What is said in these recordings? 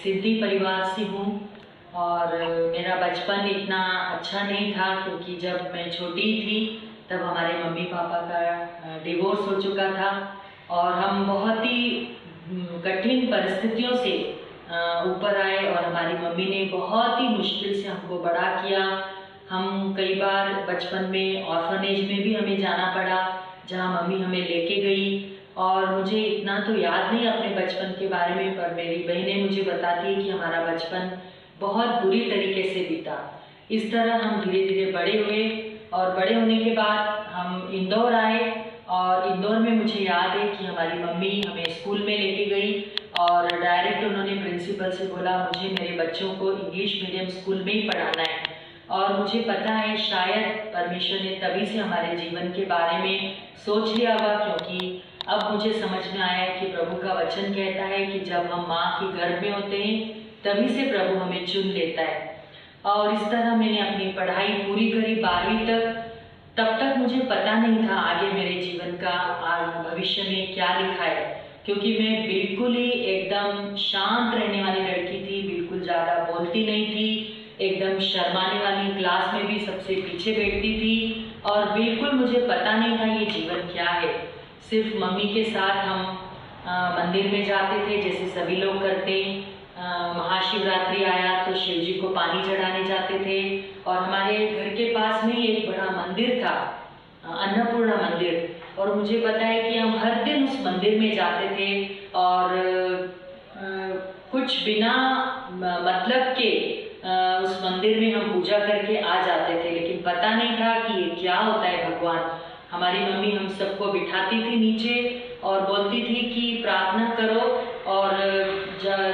सिंधी परिवार से हूँ और मेरा बचपन इतना अच्छा नहीं था क्योंकि जब मैं छोटी थी तब हमारे मम्मी पापा का डिवोर्स हो चुका था और हम बहुत ही कठिन परिस्थितियों से ऊपर आए और हमारी मम्मी ने बहुत ही मुश्किल से हमको बड़ा किया। हम कई बार बचपन में ऑर्फनेज में भी हमें जाना पड़ा जहाँ मम्मी हमें लेके गई और मुझे इतना तो याद नहीं अपने बचपन के बारे में, पर मेरी बहनें मुझे बताती है कि हमारा बचपन बहुत बुरी तरीके से बीता। इस तरह हम धीरे धीरे बड़े हुए और बड़े होने के बाद हम इंदौर आए और इंदौर में मुझे याद है कि हमारी मम्मी हमें स्कूल में लेके गई और डायरेक्ट उन्होंने प्रिंसिपल से बोला मुझे मेरे बच्चों को इंग्लिश मीडियम स्कूल में ही पढ़ाना है। और मुझे पता है शायद परमेश्वर ने तभी से हमारे जीवन के बारे में सोच लिया होगा, क्योंकि अब मुझे समझ में आया है कि प्रभु का वचन कहता है कि जब हम माँ के गर्भ में होते हैं तभी से प्रभु हमें चुन लेता है। और इस तरह मैंने अपनी पढ़ाई पूरी करी 12वीं तक। तब तक मुझे पता नहीं था आगे मेरे जीवन का भविष्य में क्या लिखा है, क्योंकि मैं बिल्कुल ही एकदम शांत रहने वाली लड़की थी, बिल्कुल ज़्यादा बोलती नहीं थी, एकदम शर्माने वाली, क्लास में भी सबसे पीछे बैठती थी और बिल्कुल मुझे पता नहीं था ये जीवन क्या है। सिर्फ मम्मी के साथ हम मंदिर में जाते थे जैसे सभी लोग करते। महाशिवरात्रि आया तो शिव जी को पानी चढ़ाने जाते थे और हमारे घर के पास में एक बड़ा मंदिर था, अन्नपूर्णा मंदिर, और मुझे पता है कि हम हर दिन उस मंदिर में जाते थे और कुछ बिना मतलब के उस मंदिर में हम पूजा करके आ जाते थे, लेकिन पता नहीं था कि ये क्या होता है भगवान। हमारी मम्मी हम सबको बिठाती थी नीचे और बोलती थी कि प्रार्थना करो और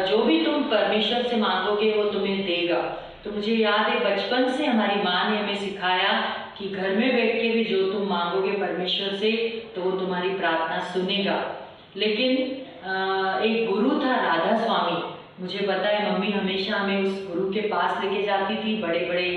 जो भी तुम परमेश्वर से मांगोगे वो तुम्हें देगा। तो मुझे याद है बचपन से हमारी माँ ने हमें सिखाया कि घर में बैठ के भी जो तुम मांगोगे परमेश्वर से तो वो तुम्हारी प्रार्थना सुनेगा। लेकिन एक गुरु था राधा स्वामी, मुझे पता है मम्मी हमेशा हमें उस गुरु के पास लेके जाती थी। बड़े बड़े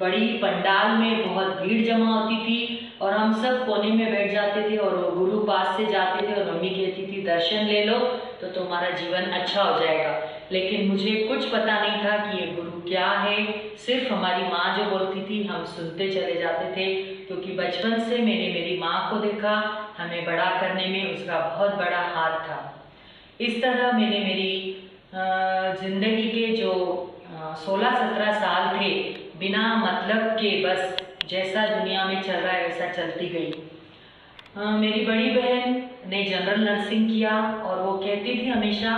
बड़ी पंडाल में बहुत भीड़ जमा होती थी और हम सब कोने में बैठ जाते थे और गुरु पास से जाते थे और मम्मी कहती थी दर्शन ले लो तो तुम्हारा जीवन अच्छा हो जाएगा। लेकिन मुझे कुछ पता नहीं था कि ये गुरु क्या है, सिर्फ हमारी माँ जो बोलती थी हम सुनते चले जाते थे, क्योंकि बचपन से मैंने मेरी माँ को देखा, हमें बड़ा करने में उसका बहुत बड़ा हाथ था। इस तरह मैंने मेरी जिंदगी के जो 16-17 साल थे बिना मतलब के बस जैसा दुनिया में चल रहा है वैसा चलती गई। मेरी बड़ी बहन ने जनरल नर्सिंग किया और वो कहती थी हमेशा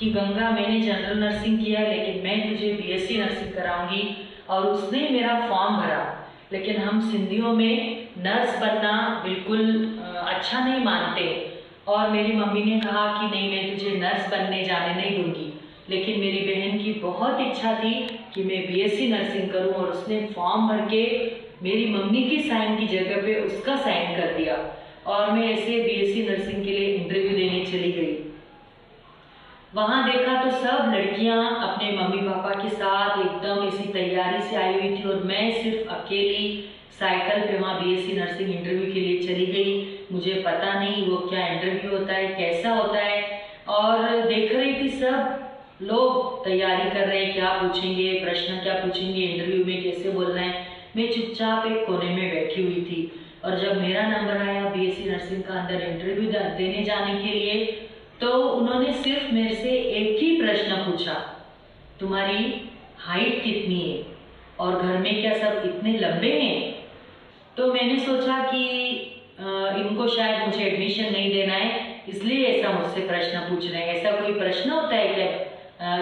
कि गंगा मैंने जनरल नर्सिंग किया लेकिन मैं तुझे बीएससी नर्सिंग कराऊंगी, और उसने मेरा फॉर्म भरा। लेकिन हम सिंधियों में नर्स बनना बिल्कुल अच्छा नहीं मानते और मेरी मम्मी ने कहा कि नहीं मैं तुझे नर्स बनने जाने नहीं दूंगी। लेकिन मेरी बहन की बहुत इच्छा थी कि मैं बीएससी नर्सिंग करूं और उसने फॉर्म भर के मेरी मम्मी की साइन की जगह पे उसका साइन कर दिया और मैं ऐसे बीएससी नर्सिंग के लिए इंटरव्यू देने चली गई। वहाँ देखा तो सब लड़कियाँ अपने मम्मी पापा के साथ एकदम इसी तैयारी से आई हुई थी और मैं सिर्फ अकेली साइकिल पे वहाँ बीएससी नर्सिंग इंटरव्यू के लिए चली गई। मुझे पता नहीं वो क्या इंटरव्यू होता है, कैसा होता है, और देख रही थी सब लोग तैयारी कर रहे हैं, क्या पूछेंगे, प्रश्न क्या पूछेंगे, इंटरव्यू में कैसे बोलना है। मैं चुपचाप एक कोने में बैठी हुई थी और जब मेरा नंबर आया बीएससी नर्सिंग का अंदर इंटरव्यू देने जाने के लिए तो उन्होंने सिर्फ मेरे से एक ही प्रश्न पूछा, तुम्हारी हाइट कितनी है और घर में क्या सब इतने लंबे हैं। तो मैंने सोचा कि इनको शायद मुझे एडमिशन नहीं देना है इसलिए ऐसा मुझसे प्रश्न पूछ रहे हैं। ऐसा कोई प्रश्न होता है क्या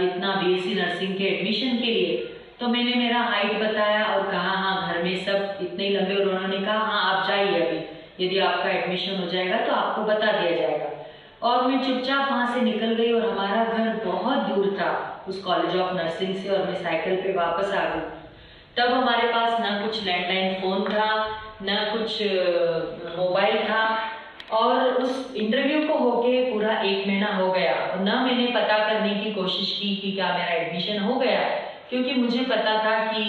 इतना बीएससी नर्सिंग के एडमिशन के लिए। तो मैंने मेरा हाइट बताया और कहा हाँ घर में सब इतने ही लंबे, और उन्होंने कहा हाँ आप जाइए, अभी यदि आपका एडमिशन हो जाएगा तो आपको बता दिया जाएगा। और मैं चुपचाप वहाँ से निकल गई और हमारा घर बहुत दूर था उस कॉलेज ऑफ नर्सिंग से और मैं साइकिल पे वापस आ गई। तब हमारे पास ना कुछ लैंडलाइन फ़ोन था न कुछ मोबाइल था और उस इंटरव्यू को होके पूरा 1 महीना हो गया और न मैंने पता करने की कोशिश की कि क्या मेरा एडमिशन हो गया, क्योंकि मुझे पता था कि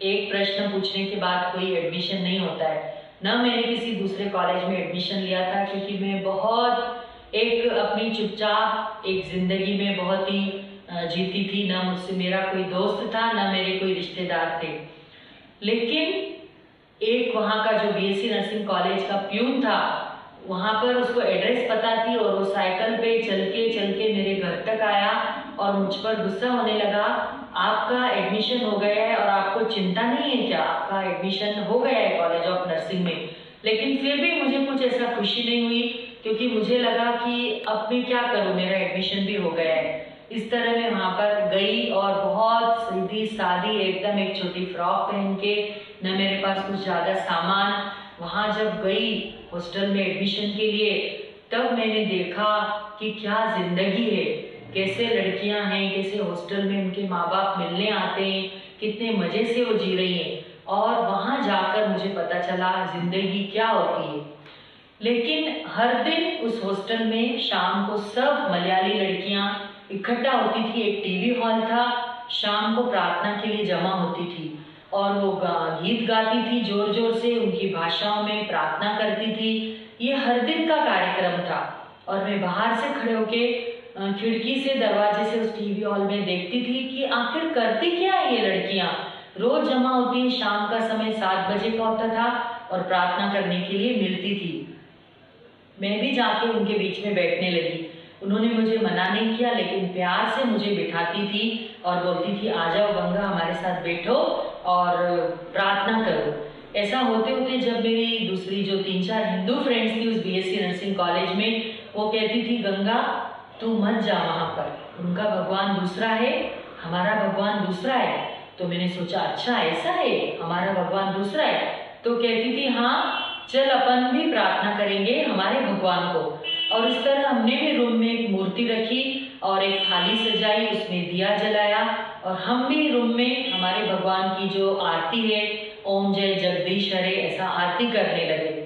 एक प्रश्न पूछने के बाद कोई एडमिशन नहीं होता है। न मैंने किसी दूसरे कॉलेज में एडमिशन लिया था क्योंकि मैं बहुत एक अपनी चुपचाप एक ज़िंदगी में बहुत ही जीती थी। ना मुझसे मेरा कोई दोस्त था, ना मेरे कोई रिश्तेदार थे। लेकिन एक वहाँ का जो बीएससी नर्सिंग कॉलेज का प्यून था, वहाँ पर उसको एड्रेस पता थी और वो साइकिल पे चल के मेरे घर तक आया और मुझ पर गुस्सा होने लगा। आपका एडमिशन हो गया है और आपको चिंता नहीं है क्या? आपका एडमिशन हो गया है कॉलेज ऑफ नर्सिंग में। लेकिन फिर भी मुझे कुछ ऐसा खुशी नहीं हुई, क्योंकि मुझे लगा कि अब मैं क्या करूँ, मेरा एडमिशन भी हो गया है। इस तरह मैं वहाँ पर गई और बहुत सीधी सादी एकदम एक छोटी फ्रॉक पहन के, न मेरे पास कुछ ज़्यादा सामान। वहाँ जब गई हॉस्टल में एडमिशन के लिए, तब मैंने देखा कि क्या ज़िंदगी है, कैसे लड़कियां हैं, कैसे हॉस्टल में उनके माँ बाप मिलने आते हैं, कितने मज़े से वो जी रही हैं। और वहाँ जाकर मुझे पता चला ज़िंदगी क्या होती है। लेकिन हर दिन उस हॉस्टल में शाम को सब मलयाली लड़कियां इकट्ठा होती थी। एक टीवी हॉल था, शाम को प्रार्थना के लिए जमा होती थी और वो गीत गाती थी, जोर जोर से उनकी भाषाओं में प्रार्थना करती थी। ये हर दिन का कार्यक्रम था और मैं बाहर से खड़े होके खिड़की से, दरवाजे से उस टीवी हॉल में देखती थी कि आखिर करती क्या है ये लड़कियां। रोज जमा होती, शाम का समय 7 बजे का होता था और प्रार्थना करने के लिए मिलती थी। मैं भी जाके उनके बीच में बैठने लगी। उन्होंने मुझे मना नहीं किया, लेकिन प्यार से मुझे बिठाती थी और बोलती थी, आ जाओ गंगा, हमारे साथ बैठो और प्रार्थना करो। ऐसा होते होते जब मेरी दूसरी जो 3-4 हिंदू फ्रेंड्स थी उस बीएससी नर्सिंग कॉलेज में, वो कहती थी, गंगा तू मत जा वहाँ पर, उनका भगवान दूसरा है, हमारा भगवान दूसरा है। तो मैंने सोचा, अच्छा ऐसा है, हमारा भगवान दूसरा है। तो कहती थी, हाँ चल अपन भी प्रार्थना करेंगे हमारे भगवान को। और इस तरह हमने भी रूम में एक मूर्ति रखी और एक थाली सजाई, उसमें दिया जलाया और हम भी रूम में हमारे भगवान की जो आरती है, ओम जय जगदीश हरे, ऐसा आरती करने लगे।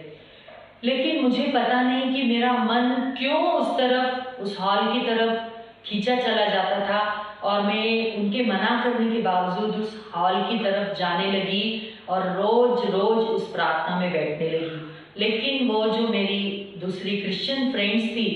लेकिन मुझे पता नहीं कि मेरा मन क्यों उस तरफ, उस हॉल की तरफ खींचा चला जाता था और मैं उनके मना करने के बावजूद उस हॉल की तरफ जाने लगी और रोज रोज उस प्रार्थना में बैठने लगी। लेकिन वो जो मेरी दूसरी क्रिश्चियन फ्रेंड्स थी,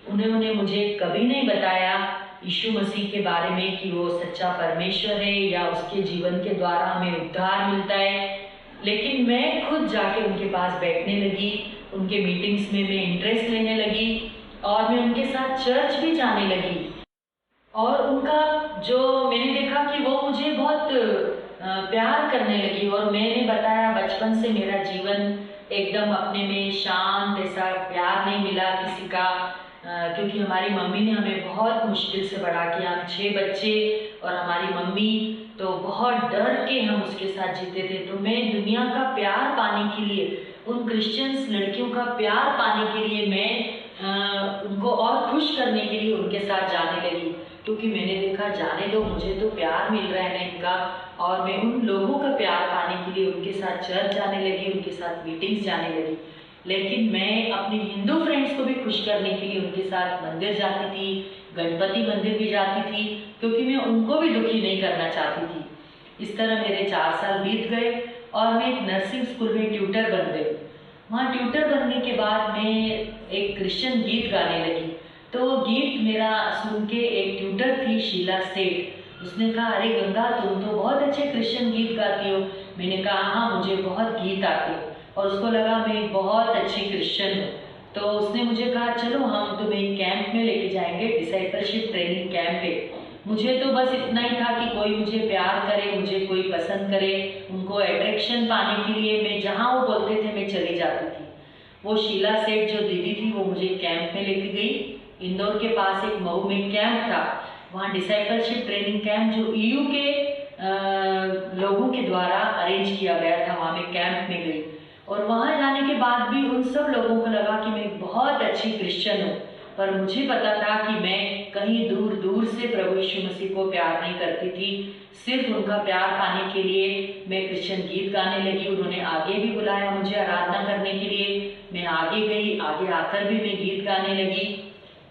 उन्होंने मुझे कभी नहीं बताया यीशु मसीह के बारे में कि वो सच्चा परमेश्वर है या उसके जीवन के द्वारा हमें उद्धार मिलता है। लेकिन मैं खुद जाके उनके पास बैठने लगी, उनके मीटिंग्स में मैं इंटरेस्ट लेने लगी और मैं उनके साथ चर्च भी जाने लगी। और उनका जो मैंने देखा कि वो मुझे बहुत प्यार करने लगी। और मैंने बताया, बचपन से मेरा जीवन एकदम अपने में शांत, ऐसा प्यार नहीं मिला किसी का, क्योंकि हमारी मम्मी ने हमें बहुत मुश्किल से बड़ा किया। 6 बच्चे और हमारी मम्मी, तो बहुत डर के हम उसके साथ जीते थे। तो मैं दुनिया का प्यार पाने के लिए, उन क्रिश्चियंस लड़कियों का प्यार पाने के लिए, मैं उनको और खुश करने के लिए उनके साथ जाने लगी, क्योंकि मैंने देखा, जाने दो, मुझे तो प्यार मिल रहा है ना इनका। और मैं उन लोगों का प्यार पाने के लिए उनके साथ चर्च जाने लगी, उनके साथ मीटिंग्स जाने लगी। लेकिन मैं अपनी हिंदू फ्रेंड्स को भी खुश करने के लिए उनके साथ मंदिर जाती थी, गणपति मंदिर भी जाती थी, क्योंकि मैं उनको भी दुखी नहीं करना चाहती थी। इस तरह मेरे 4 साल बीत गए और मैं एक नर्सिंग स्कूल में ट्यूटर बन गई। वहाँ ट्यूटर बनने के बाद मैं एक क्रिश्चियन गीत गाने लगी। तो वो गीत मेरा सुन के एक ट्यूटर थी, शीला सेठ, उसने कहा, अरे गंगा, तुम तो बहुत अच्छे क्रिश्चियन गीत गाती हो। मैंने कहा, हाँ मुझे बहुत गीत आते हो। और उसको लगा मैं बहुत अच्छी क्रिश्चियन हूँ। तो उसने मुझे कहा, चलो हम तुम्हें कैंप में लेके जाएंगे, डिसाइपलशिप ट्रेनिंग कैंप पे। मुझे तो बस इतना ही था कि कोई मुझे प्यार करे, मुझे कोई पसंद करे, उनको अट्रैक्शन पाने के लिए मैं जहाँ वो बोलते थे मैं चली जाती थी। वो शीला सेठ जो दीदी थी, वो मुझे कैंप में लेके गई। इंदौर के पास एक मऊ में कैंप था, वहाँ डिसाइपलशिप ट्रेनिंग कैंप जो ईयू के लोगों के द्वारा अरेंज किया गया था, वहाँ मैं कैंप में गई। और वहाँ जाने के बाद भी उन सब लोगों को लगा कि मैं बहुत अच्छी क्रिश्चियन हूँ, पर मुझे पता था कि मैं कहीं दूर दूर से प्रभु यीशु मसीह को प्यार नहीं करती थी। सिर्फ उनका प्यार पाने के लिए मैं क्रिश्चियन गीत गाने लगी। उन्होंने आगे भी बुलाया मुझे आराधना करने के लिए, मैं आगे गई। आगे आकर भी मैं गीत गाने लगी।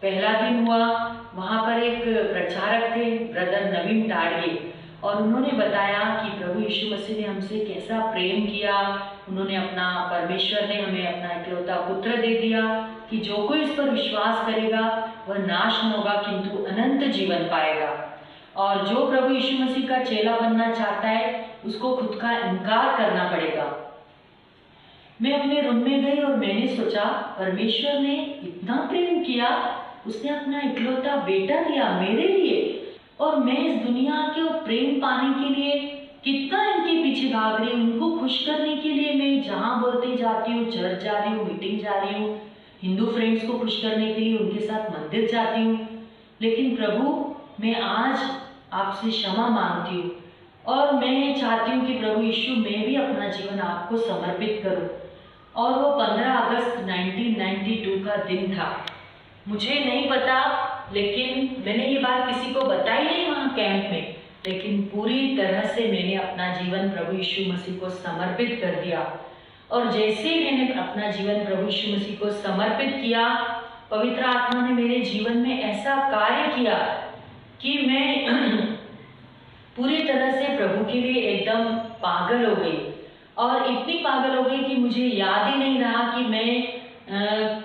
पहला दिन हुआ, वहाँ पर एक प्रचारक थे, ब्रदर नवीन टाड़गे, और उन्होंने बताया कि प्रभु यीशु मसीह ने हमसे कैसा प्रेम किया। उन्होंने अपना, परमेश्वर ने हमें अपना इकलौता पुत्र दे दिया। कि जो कोई इस पर विश्वास करेगा वह नाश न होगा किंतु अनंत जीवन पाएगा। और जो प्रभु यीशु मसीह का चेला बनना चाहता है उसको खुद का इनकार करना पड़ेगा। मैं अपने रूम में गई और मैंने सोचा परमेश्वर ने इतना प्रेम किया, उसने अपना इकलौता बेटा दिया मेरे लिए, और मैं इस दुनिया के प्रेम पाने के लिए कितना इनके पीछे भाग रही हूँ। उनको खुश करने के लिए मैं जहाँ बोलते जाती हूँ, चर्च जा रही हूँ, मीटिंग जा रही हूँ, हिंदू फ्रेंड्स को खुश करने के लिए उनके साथ मंदिर जाती हूँ। लेकिन प्रभु, मैं आज आपसे क्षमा मांगती हूँ और मैं चाहती हूँ कि प्रभु यीशु मैं भी अपना जीवन आपको समर्पित करूँ। और वो 15 अगस्त 1992 का दिन था। मुझे नहीं पता, लेकिन मैंने ये बात किसी को बताई नहीं वहाँ कैंप में, लेकिन पूरी तरह से मैंने अपना जीवन प्रभु यीशु मसीह को समर्पित कर दिया। और जैसे ही मैंने अपना जीवन प्रभु यीशु मसीह को समर्पित किया, पवित्र आत्मा ने मेरे जीवन में ऐसा कार्य किया कि मैं पूरी तरह से प्रभु के लिए एकदम पागल हो गई। और इतनी पागल हो गई कि मुझे याद ही नहीं रहा कि मैं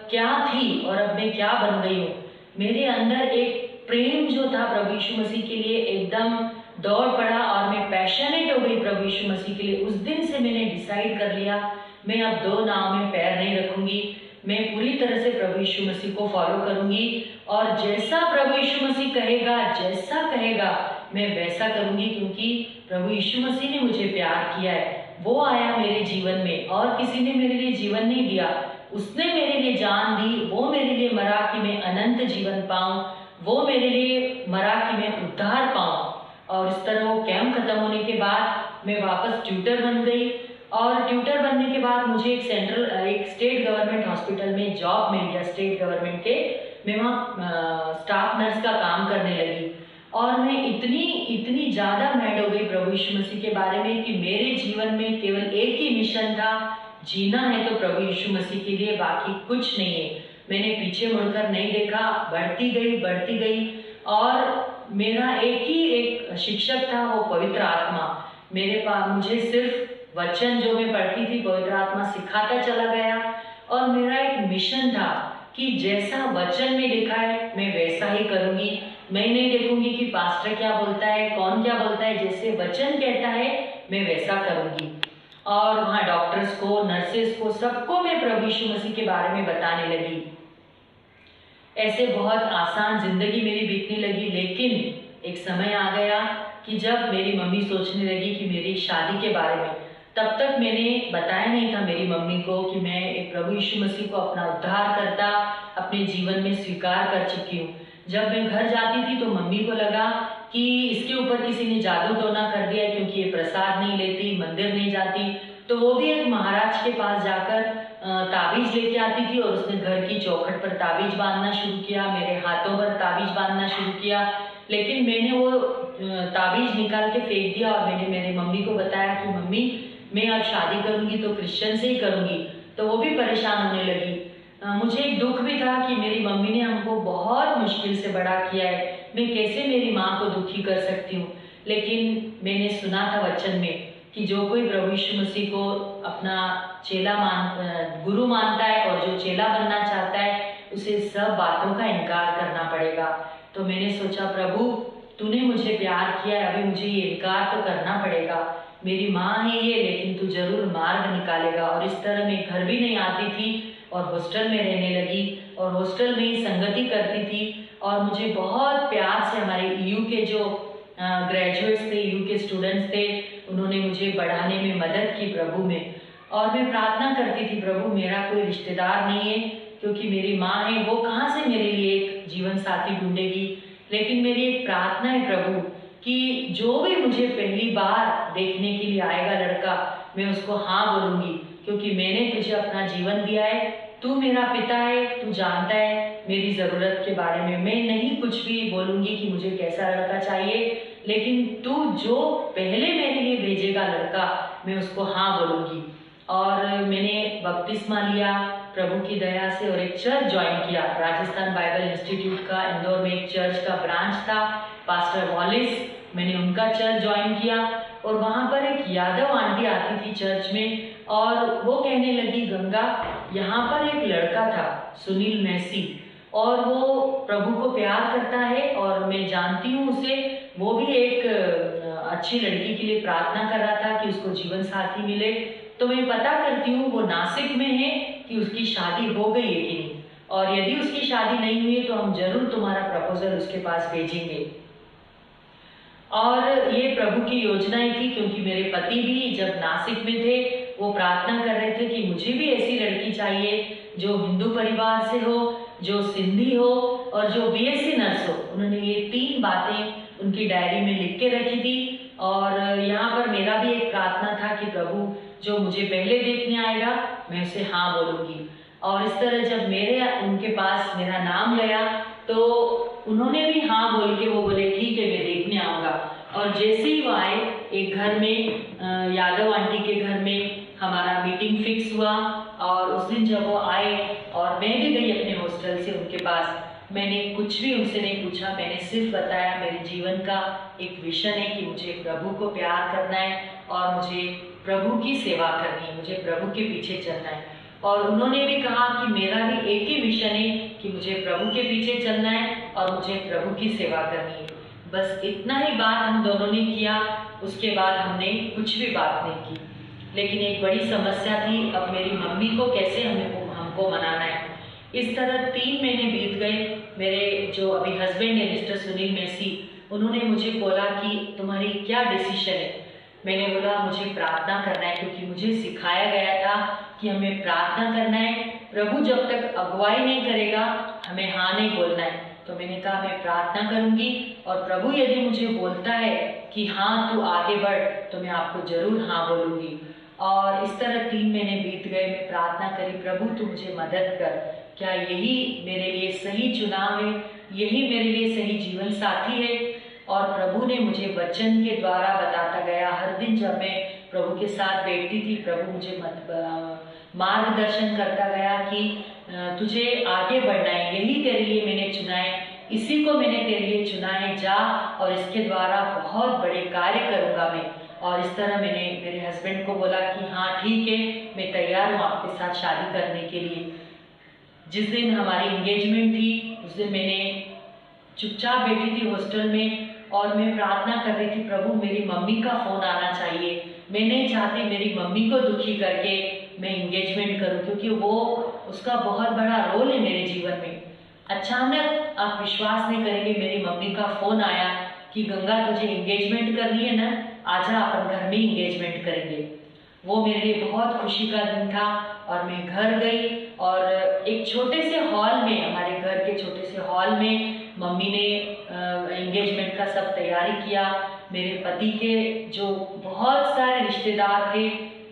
क्या थी और अब मैं क्या बन गई हूँ। मेरे अंदर एक प्रेम जो था प्रभु यीशु मसीह के लिए एकदम दौड़ पड़ा और मैं पैशनेट हो गई प्रभु यीशु मसीह के लिए। उस दिन से मैंने डिसाइड कर लिया, मैं अब दो नाव में पैर नहीं रखूंगी, मैं पूरी तरह से प्रभु यीशु मसीह को फॉलो करूंगी और जैसा प्रभु यीशु मसीह कहेगा, जैसा कहेगा मैं वैसा करूंगी, क्योंकि प्रभु यीशु मसीह ने मुझे प्यार किया है। वो आया मेरे जीवन में और किसी ने मेरे लिए जीवन नहीं दिया, उसने मेरे लिए जान दी। वो मेरे लिए मरा कि मैं अनंत जीवन पाऊं, वो मेरे लिए मरा कि मैं उद्धार पाऊं। और इस तरह वो कैंप खत्म होने के बाद मैं वापस ट्यूटर बन गई और ट्यूटर बनने के बाद मुझे एक स्टेट गवर्नमेंट हॉस्पिटल में जॉब मिल गया, स्टेट गवर्नमेंट के। मैं वहाँ स्टाफ नर्स का काम करने लगी और मैं इतनी ज़्यादा मैड हो गई प्रभु यीशु मसीह के बारे में कि मेरे जीवन में केवल एक ही मिशन था, जीना है तो प्रभु यीशु मसीह के लिए, बाकी कुछ नहीं है। मैंने पीछे मुड़कर नहीं देखा, बढ़ती गई और मेरा एक शिक्षक था, वो पवित्र आत्मा। मेरे पास मुझे सिर्फ वचन जो मैं पढ़ती थी पवित्र आत्मा सिखाता चला गया और मेरा एक मिशन था कि जैसा वचन में लिखा है मैं वैसा ही करूँगी। मैं नहीं देखूंगी कि पास्टर क्या बोलता है, कौन क्या बोलता है, जैसे वचन कहता है मैं वैसा करूंगी। और वहाँ डॉक्टर्स को, नर्सेस को, सबको मैं प्रभु यीशु मसीह के बारे में बताने लगी। ऐसे बहुत आसान जिंदगी मेरी बीतने लगी। लेकिन एक समय आ गया कि जब मेरी मम्मी सोचने लगी कि मेरी शादी के बारे में, तब तक मैंने बताया नहीं था मेरी मम्मी को कि मैं एक प्रभु यीशु मसीह को अपना उद्धारकर्ता अपने जीवन में स्वीकार कर चुकी हूँ। जब मैं घर जाती थी तो मम्मी को लगा कि इसके ऊपर किसी ने जादू टोना कर दिया, क्योंकि ये प्रसाद नहीं लेती, मंदिर नहीं जाती। तो वो भी एक महाराज के पास जाकर ताबीज लेके आती थी और उसने घर की चौखट पर ताबीज बांधना शुरू किया, मेरे हाथों पर ताबीज बांधना शुरू किया। लेकिन मैंने वो ताबीज निकाल के फेंक दिया और मैंने मेरी मम्मी को बताया कि मम्मी, मैं अब शादी करूंगी तो क्रिश्चियन से ही करूंगी। तो वो भी परेशान होने लगी। मुझे एक दुख भी था कि मेरी मम्मी ने हमको बहुत मुश्किल से बड़ा किया है, मैं कैसे मेरी माँ को दुखी कर सकती हूँ। लेकिन मैंने सुना था वचन में कि जो कोई प्रभु यीशु मसीह को अपना गुरु मानता है और जो चेला बनना चाहता है उसे सब बातों का इनकार करना पड़ेगा। तो मैंने सोचा, प्रभु तूने मुझे प्यार किया है, अभी मुझे ये इनकार तो करना पड़ेगा। मेरी माँ है ये, लेकिन तू जरूर मार्ग निकालेगा। और इस तरह मैं घर भी नहीं आती थी और हॉस्टल में रहने लगी और हॉस्टल में ही संगति करती थी। और मुझे बहुत प्यार से हमारे ईयू के जो ग्रेजुएट्स थे, ईयू के स्टूडेंट्स थे, उन्होंने मुझे बढ़ाने में मदद की प्रभु में। और मैं प्रार्थना करती थी, प्रभु मेरा कोई रिश्तेदार नहीं है, क्योंकि मेरी माँ है, वो कहाँ से मेरे लिए एक जीवन साथी ढूंढेगी। लेकिन मेरी एक प्रार्थना है प्रभु कि जो भी मुझे पहली बार देखने के लिए आएगा लड़का, मैं उसको हाँ बोलूँगी, क्योंकि मैंने तुझे अपना जीवन दिया है, तू मेरा पिता है, तू जानता है मेरी ज़रूरत के बारे में। मैं नहीं कुछ भी बोलूँगी कि मुझे कैसा लड़का चाहिए, लेकिन तू जो पहले मेरे लिए भेजेगा लड़का, मैं उसको हाँ बोलूँगी। और मैंने बपतिस्मा लिया प्रभु की दया से और एक चर्च ज्वाइन किया, राजस्थान बाइबल इंस्टीट्यूट का। इंदौर में एक चर्च का ब्रांच था, पास्टर वॉलिस, मैंने उनका चर्च ज्वाइन किया और वहाँ पर एक यादव आंटी आती थी चर्च में, और वो कहने लगी, गंगा, यहाँ पर एक लड़का था सुनील मैसी, और वो प्रभु को प्यार करता है और मैं जानती हूँ उसे। वो भी एक अच्छी लड़की के लिए प्रार्थना कर रहा था कि उसको जीवन साथी मिले। तो मैं पता करती हूँ वो नासिक में है कि उसकी शादी हो गई है कि नहीं, और यदि उसकी शादी नहीं हुई तो हम जरूर तुम्हारा प्रपोजल उसके पास भेजेंगे। और ये प्रभु की योजनाएं थी, क्योंकि मेरे पति भी जब नासिक में थे वो प्रार्थना कर रहे थे कि मुझे भी ऐसी लड़की चाहिए जो हिंदू परिवार से हो, जो सिंधी हो और जो बीएससी नर्स हो। उन्होंने ये 3 बातें उनकी डायरी में लिख के रखी थी। और यहाँ पर मेरा भी एक प्रार्थना था कि प्रभु जो मुझे पहले देखने आएगा मैं उसे हाँ बोलूँगी। और इस तरह जब उनके पास मेरा नाम गया तो उन्होंने भी हाँ बोल के वो बोले ठीक है मैं देखने आऊँगा। और जैसे ही वो आए, एक घर में यादव आंटी के घर में हमारा मीटिंग फिक्स हुआ। और उस दिन जब वो आए और मैं भी गई अपने हॉस्टल से उनके पास, मैंने कुछ भी उनसे नहीं पूछा, मैंने सिर्फ बताया मेरे जीवन का एक विजन है कि मुझे प्रभु को प्यार करना है और मुझे प्रभु की सेवा करनी है, मुझे प्रभु के पीछे चलना है। और उन्होंने भी कहा कि मेरा भी एक ही विजन है कि मुझे प्रभु के पीछे चलना है और मुझे प्रभु की सेवा करनी है। बस इतना ही बात हम दोनों ने किया, उसके बाद हमने कुछ भी बात नहीं की। लेकिन एक बड़ी समस्या थी, अब मेरी मम्मी को कैसे हमको मनाना है। इस तरह 3 महीने बीत गए। मेरे जो अभी हस्बैंड है मिस्टर सुनील मैसी, उन्होंने मुझे बोला कि तुम्हारी क्या डिसीजन है। मैंने बोला मुझे प्रार्थना करना है, क्योंकि मुझे सिखाया गया था कि हमें प्रार्थना करना है, प्रभु जब तक अगुवाई नहीं करेगा हमें हाँ नहीं बोलना है। तो मैंने कहा मैं प्रार्थना करूंगी और प्रभु यदि मुझे बोलता है कि हाँ तू आगे बढ़ तो मैं आपको जरूर हाँ बोलूंगी। और इस तरह 3 महीने बीत गए। मैं प्रार्थना करी, प्रभु तू मुझे मदद कर, क्या यही मेरे लिए सही चुनाव है, यही मेरे लिए सही जीवन साथी है। और प्रभु ने मुझे वचन के द्वारा बताता गया। हर दिन जब मैं प्रभु के साथ बैठती थी, प्रभु मुझे मार्गदर्शन करता गया कि तुझे आगे बढ़ना है, यही तेरे लिए मैंने चुना है, इसी को मैंने तेरे लिए चुना है, जा और इसके द्वारा बहुत बड़े कार्य करूँगा मैं। और इस तरह मैंने मेरे हस्बैंड को बोला कि हाँ ठीक है मैं तैयार हूँ आपके साथ शादी करने के लिए। जिस दिन हमारी एंगेजमेंट थी उस दिन मैंने चुपचाप बैठी थी हॉस्टल में और मैं प्रार्थना कर रही थी, प्रभु मेरी मम्मी का फ़ोन आना चाहिए, मैं नहीं चाहती मेरी मम्मी को दुखी करके मैं एंगेजमेंट करूं, क्योंकि वो उसका बहुत बड़ा रोल है मेरे जीवन में। अचानक आप विश्वास नहीं करेंगे, मेरी मम्मी का फ़ोन आया कि गंगा तुझे एंगेजमेंट करनी है ना, आजा अपन घर में एंगेजमेंट करेंगे। वो मेरे लिए बहुत खुशी का दिन था और मैं घर गई और एक छोटे से हॉल में, हमारे घर के छोटे से हॉल में मम्मी ने एंगेजमेंट का सब तैयारी किया। मेरे पति के जो बहुत सारे रिश्तेदार थे,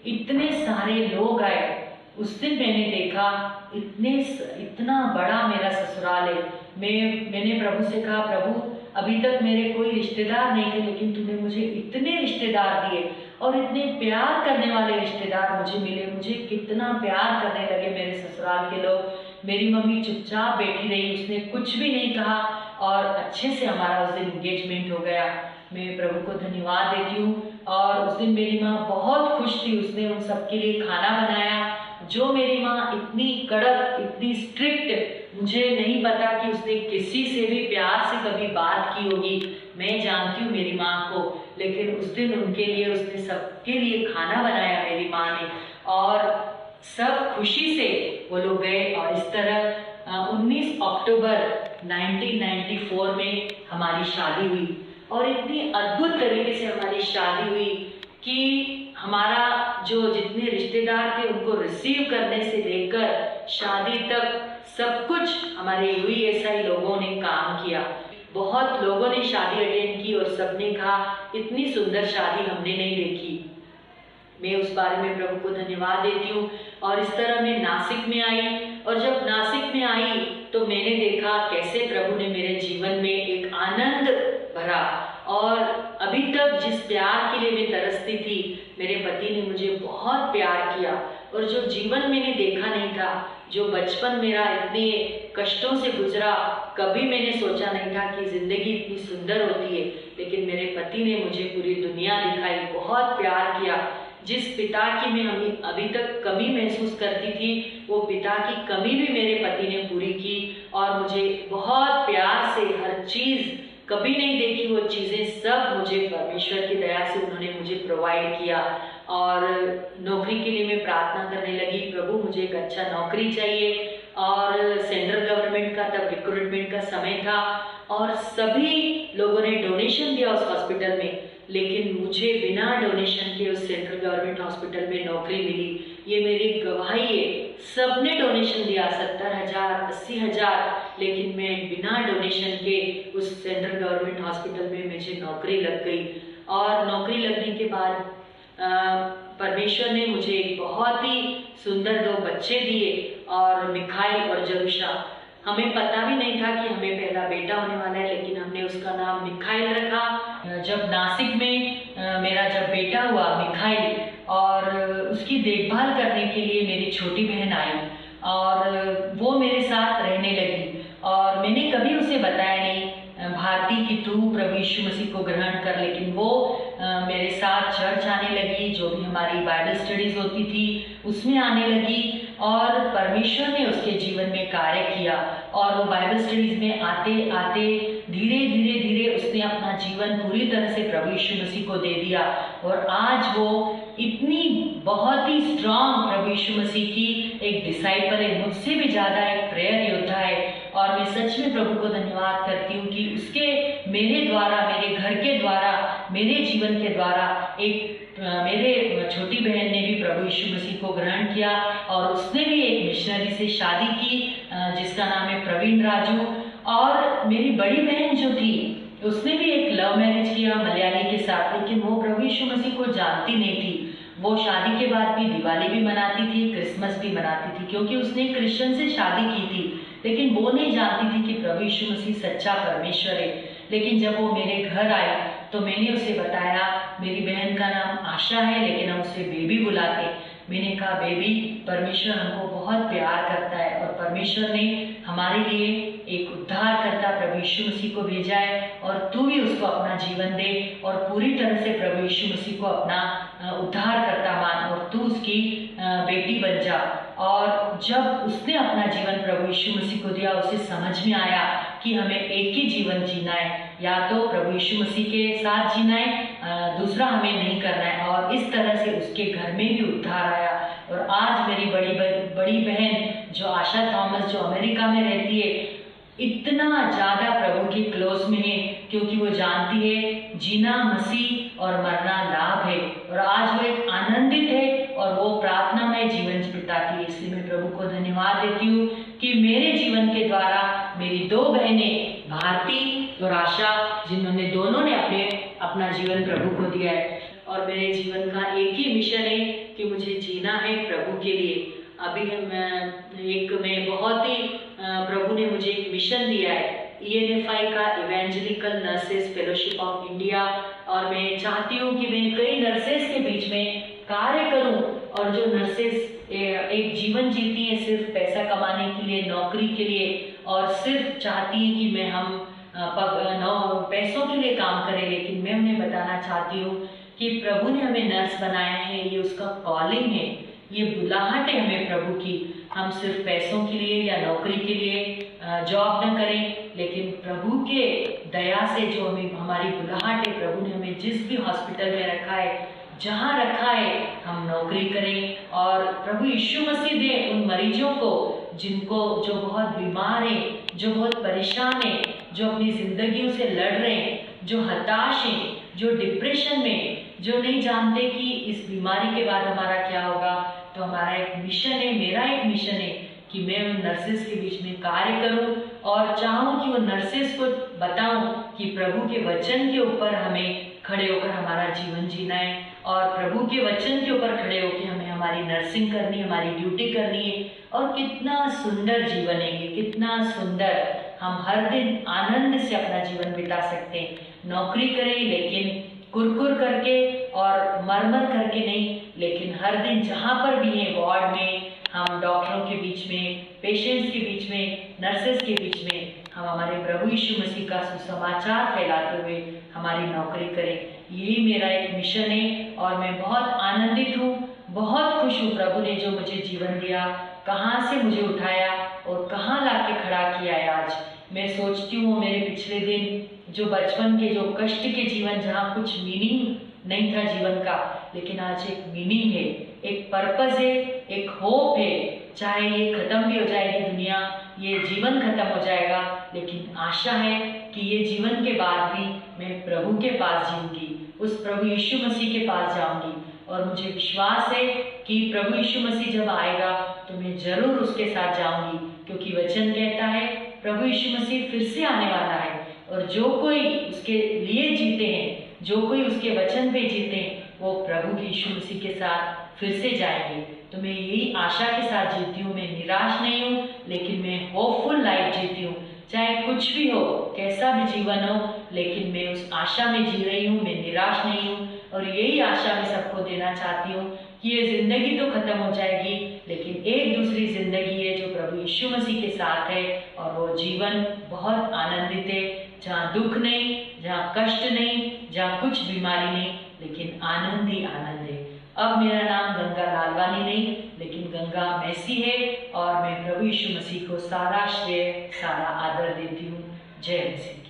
इतने सारे लोग आए। उस दिन मैंने देखा इतना बड़ा मेरा ससुराल है। मैंने प्रभु से कहा, प्रभु अभी तक मेरे कोई रिश्तेदार नहीं थे, लेकिन तूने मुझे इतने रिश्तेदार दिए और इतने प्यार करने वाले रिश्तेदार मुझे मिले। मुझे कितना प्यार करने लगे मेरे ससुराल के लोग। मेरी मम्मी चुपचाप बैठी रही, उसने कुछ भी नहीं कहा और अच्छे से हमारा उस दिन एंगेजमेंट हो गया। मैं प्रभु को धन्यवाद देती हूँ। और उस दिन मेरी माँ बहुत खुश थी, उसने उन सबके लिए खाना बनाया। जो मेरी माँ इतनी कड़क, इतनी स्ट्रिक्ट, मुझे नहीं पता कि उसने किसी से भी प्यार से कभी बात की होगी। मैं जानती हूँ मेरी माँ को, लेकिन उस दिन उनके लिए उसने सबके लिए खाना बनाया मेरी माँ ने, और सब खुशी से वो लोग गए। और इस तरह 19 अक्टूबर 1994 में हमारी शादी हुई। और इतनी अद्भुत तरीके से हमारी शादी हुई कि हमारा जो जितने रिश्तेदार थे उनको रिसीव करने से लेकर शादी तक सब कुछ हमारे यूएसआई लोगों ने काम किया। बहुत लोगों ने शादी अटेंड की और सबने कहा इतनी सुंदर शादी हमने नहीं देखी। मैं उस बारे में प्रभु को धन्यवाद देती हूँ। और इस तरह मैं नासिक में आई, और जब नासिक में आई तो मैंने देखा कैसे प्रभु ने मेरे जीवन में एक आनंद भरा। और अभी तक जिस प्यार के लिए मैं तरसती थी, मेरे पति ने मुझे बहुत प्यार किया। और जो जीवन मैंने देखा नहीं था, जो बचपन मेरा इतने कष्टों से गुजरा, कभी मैंने सोचा नहीं था कि जिंदगी इतनी सुंदर होती है। लेकिन मेरे पति ने मुझे पूरी दुनिया दिखाई, बहुत प्यार किया। जिस पिता की मैं अभी तक कमी महसूस करती थी, वो पिता की कमी भी मेरे पति ने पूरी की और मुझे बहुत प्यार से हर चीज़, कभी नहीं देखी वो चीज़ें, सब मुझे परमेश्वर की दया से उन्होंने मुझे प्रोवाइड किया। और नौकरी के लिए मैं प्रार्थना करने लगी, प्रभु मुझे एक अच्छा नौकरी चाहिए। और सेंट्रल गवर्नमेंट का तब रिक्रूटमेंट का समय था और सभी लोगों ने डोनेशन दिया उस हॉस्पिटल में, लेकिन मुझे बिना डोनेशन के उस सेंट्रल गवर्नमेंट हॉस्पिटल में नौकरी मिली। ये मेरी गवाही है। सबने डोनेशन दिया 70,000, 80,000, लेकिन मैं बिना डोनेशन के उस सेंट्रल गवर्नमेंट हॉस्पिटल में मुझे नौकरी लग गई। और नौकरी लगने के बाद परमेश्वर ने मुझे एक बहुत ही सुंदर 2 बच्चे दिए, और मिखाइल और जरूषा। हमें पता भी नहीं था कि हमें पहला बेटा होने वाला है, लेकिन हमने उसका नाम मिखाइल रखा। जब नासिक में मेरा जब बेटा हुआ मिखाइल, और उसकी देखभाल करने के लिए मेरी छोटी बहन आई और वो मेरे साथ रहने लगी। और मैंने कभी उसे बताया नहीं भारती कि तू प्रभु यीशु मसीह को ग्रहण कर, लेकिन वो मेरे साथ चर्च आने लगी, जो भी हमारी बाइबल स्टडीज होती थी उसमें आने लगी, और परमेश्वर ने उसके जीवन में कार्य किया। और वो बाइबल स्टडीज में आते आते धीरे धीरे धीरे उसने अपना जीवन पूरी तरह से प्रभु यीशु मसीह को दे दिया। और आज वो इतनी बहुत ही स्ट्रांग प्रभु यीशु मसीह की एक डिसाइपल है, मुझसे भी ज़्यादा एक प्रेयर योद्धा है। और मैं सच में प्रभु को धन्यवाद करती हूँ कि उसके मेरे द्वारा, मेरे घर के द्वारा, मेरे जीवन के द्वारा एक मेरे छोटी बहन ने भी प्रभु यीशु मसीह को ग्रहण किया, और उसने भी एक मिशनरी से शादी की जिसका नाम है प्रवीण राजू। और मेरी बड़ी बहन जो थी उसने भी एक लव मैरिज किया मलयाली के साथ, लेकिन वो प्रभु यीशु मसीह को जानती नहीं थी। वो शादी के बाद भी दिवाली भी मनाती थी, क्रिसमस भी मनाती थी, क्योंकि उसने क्रिश्चियन से शादी की थी, लेकिन वो नहीं जानती थी कि प्रभु यीशु मसीह सच्चा परमेश्वर है। लेकिन जब वो मेरे घर आई तो मैंने उसे बताया, मेरी बहन का नाम आशा है लेकिन हम उसे बेबी बुलाते। मैंने कहा बेबी, परमेश्वर हमको बहुत प्यार करता है और परमेश्वर ने हमारे लिए एक उद्धारकर्ता प्रभु यीशु मसीह को भेजा है, और तू भी उसको अपना जीवन दे और पूरी तरह से प्रभु यीशु मसीह को अपना उद्धारकर्ता मान, और तू उसकी बेटी बन जा। और जब उसने अपना जीवन प्रभु यीशु मसीह को दिया, उसे समझ में आया कि हमें एक ही जीवन जीना है, या तो प्रभु यीशु मसीह के साथ जीना है, दूसरा हमें नहीं करना है। और इस तरह से उसके घर में भी उद्धार आया। और आज मेरी बड़ी बहन जो आशा थॉमस, जो अमेरिका में रहती है, इतना ज़्यादा प्रभु के क्लोज में है, क्योंकि वो जानती है जीना मसीह और मरना लाभ है। और आज वो एक आनंदित है और वो प्रार्थना में जीवन बिताती है। इसलिए मैं प्रभु को धन्यवाद देती हूँ कि मेरे जीवन के द्वारा मेरी 2 बहनें भारती और आशा, जिन्होंने दोनों ने अपना जीवन प्रभु को दिया है। और मेरे जीवन का एक ही मिशन है कि मुझे जीना है प्रभु के लिए। अभी मैं बहुत ही प्रभु ने मुझे एक मिशन दिया है, ENFI का evangelical nurses fellowship of India. और मैं चाहती हूँ कि मैं कई नर्सेस के बीच में कार्य करूँ, और जो नर्सेस एक जीवन जीती है सिर्फ पैसा कमाने के लिए, नौकरी के लिए, और सिर्फ चाहती है कि हम पैसों के लिए काम करें, लेकिन मैं उन्हें बताना चाहती हूँ कि प्रभु ने हमें नर्स बनाया है, ये उसका कॉलिंग है, ये बुलाहट है हमें प्रभु की। हम सिर्फ पैसों के लिए या नौकरी के लिए जॉब न करें, लेकिन प्रभु के दया से जो हमारी बुलाहट है, प्रभु ने हमें जिस भी हॉस्पिटल में रखा है, जहाँ रखा है, हम नौकरी करें। और प्रभु यीशु मसीह दे उन मरीजों को जो बहुत बीमार हैं, जो बहुत परेशान हैं, जो अपनी जिंदगियों से लड़ रहे हैं, जो हताश हैं, जो डिप्रेशन में, जो नहीं जानते कि इस बीमारी के बाद हमारा क्या होगा। तो हमारा एक मिशन है, मेरा एक मिशन है कि मैं उन नर्सेस के बीच में कार्य करूं, और चाहूं कि वो नर्सेस को बताऊं कि प्रभु के वचन के ऊपर हमें खड़े होकर हमारा जीवन जीना है, और प्रभु के वचन के ऊपर खड़े होकर हमें हमारी नर्सिंग करनी है, हमारी ड्यूटी करनी है। और कितना सुंदर जीवन है ये, कितना सुंदर, हम हर दिन आनंद से अपना जीवन बिता सकते हैं। नौकरी करें लेकिन कुरकुर करके और मरमर करके नहीं, लेकिन हर दिन जहाँ पर भी हैं, वार्ड में, हम डॉक्टरों के बीच में, पेशेंट्स के बीच में, नर्सेस के बीच में, हम हमारे प्रभु यीशु मसीह का सुसमाचार फैलाते हुए हमारी नौकरी करें। यही मेरा एक मिशन है, और मैं बहुत आनंदित हूँ, बहुत खुश हूँ प्रभु ने जो मुझे जीवन दिया, कहाँ से मुझे उठाया और कहाँ लाके खड़ा किया है आज। मैं सोचती हूँ मेरे पिछले दिन जो बचपन के जो कष्ट के जीवन, जहाँ कुछ मीनिंग नहीं था जीवन का, लेकिन आज एक मीनिंग है, एक पर्पस है, एक होप है। चाहे ये खत्म भी हो जाएगी दुनिया, ये जीवन खत्म हो जाएगा, लेकिन आशा है कि ये जीवन के बाद भी मैं प्रभु के पास जीऊंगी, उस प्रभु यीशु मसीह के पास जाऊंगी। और मुझे विश्वास है कि प्रभु यीशु मसीह जब आएगा तो मैं जरूर उसके साथ जाऊंगी, क्योंकि वचन कहता है प्रभु यीशु मसीह फिर से आने वाला है, और जो कोई उसके लिए जीते हैं, जो कोई उसके वचन पे जीते हैं, वो प्रभु यीशु मसीह के साथ फिर से जाएंगे। तो मैं यही आशा के साथ जीती हूँ, मैं निराश नहीं हूँ, लेकिन मैं होपफुल लाइफ जीती हूँ। चाहे कुछ भी हो, कैसा भी जीवन हो, लेकिन मैं उस आशा में जी रही हूँ, मैं निराश नहीं हूँ। और यही आशा मैं सबको देना चाहती हूँ कि ये जिंदगी तो खत्म हो जाएगी, लेकिन एक दूसरी जिंदगी है जो प्रभु यीशु मसीह के साथ है, और वो जीवन बहुत आनंदित है, जहाँ दुख नहीं, जहाँ कष्ट नहीं, जहाँ कुछ बीमारी नहीं, लेकिन आनंद ही आनंद है। अब मेरा नाम गंगा लालवानी नहीं, लेकिन गंगा मैसी है, और मैं प्रभु यीशु मसीह को सारा श्रेय, सारा आदर देती हूँ। जय मसीह।